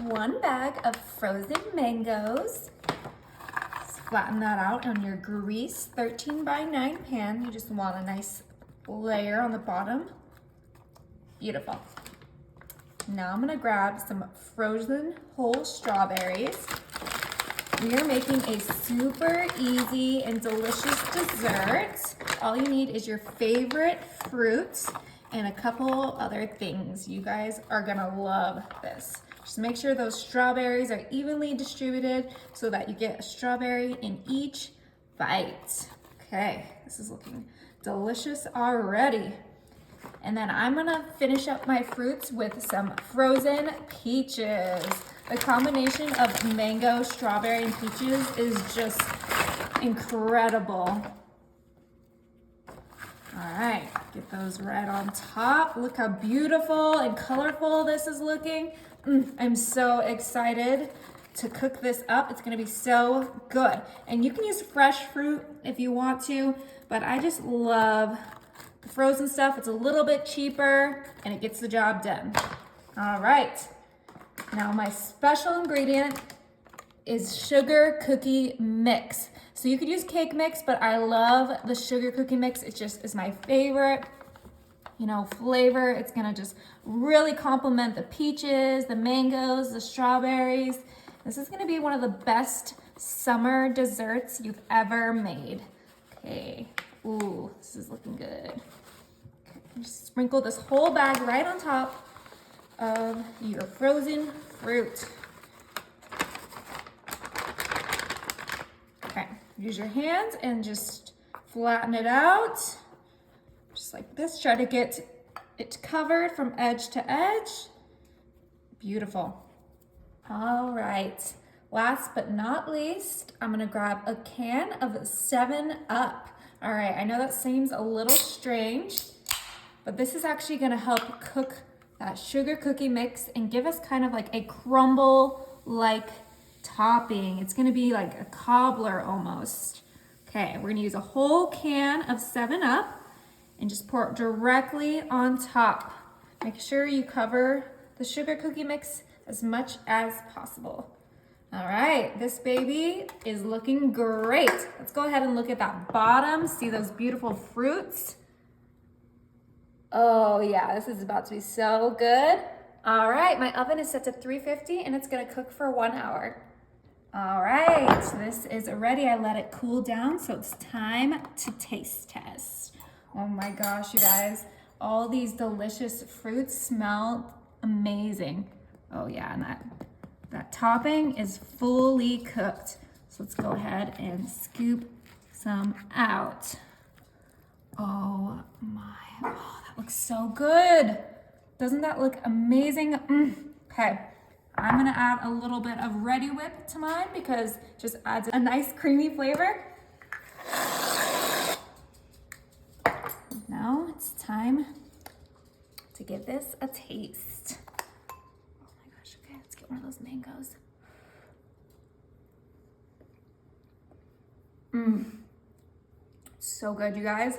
1 bag of frozen mangoes. Just flatten that out on your grease 13 by 9 pan. You just want a nice layer on the bottom. Beautiful. Now I'm gonna grab some frozen whole strawberries. We are making a super easy and delicious dessert. All you need is your favorite fruit and a couple other things. You guys are gonna love this. Just make sure those strawberries are evenly distributed so that you get a strawberry in each bite. Okay, this is looking delicious already. And then I'm gonna finish up my fruits with some frozen peaches. The combination of mango, strawberry, and peaches is just incredible. All right, get those right on top. Look how beautiful and colorful this is looking. I'm so excited to cook this up. It's gonna be so good. And you can use fresh fruit if you want to, but I just love the frozen stuff. It's a little bit cheaper and it gets the job done. All right, now my special ingredient is sugar cookie mix. So you could use cake mix, but I love the sugar cookie mix. It just is my favorite, flavor. It's gonna just really complement the peaches, the mangoes, the strawberries. This is gonna be one of the best summer desserts you've ever made. Okay, ooh, this is looking good. Okay, just sprinkle this whole bag right on top of your frozen fruit. Okay, use your hands and just flatten it out. Just like this, try to get it covered from edge to edge. Beautiful. All right, last but not least, I'm gonna grab a can of 7-Up. All right, I know that seems a little strange, but this is actually gonna help cook that sugar cookie mix and give us kind of like a crumble-like topping. It's gonna be like a cobbler almost. Okay, we're gonna use a whole can of 7-Up and just pour it directly on top. Make sure you cover the sugar cookie mix as much as possible. All right, this baby is looking great. Let's go ahead and look at that bottom. See those beautiful fruits? Oh yeah, this is about to be so good. All right, my oven is set to 350 and it's gonna cook for 1 hour. All right, this is ready. I let it cool down, so it's time to taste test. Oh my gosh, you guys, all these delicious fruits smell amazing. Oh yeah, and that topping is fully cooked. So let's go ahead and scoop some out. Oh my, oh, that looks so good. Doesn't that look amazing? Okay, I'm gonna add a little bit of Ready Whip to mine because it just adds a nice creamy flavor. Now it's time to give this a taste. Oh my gosh, okay, let's get one of those mangoes. So good, you guys.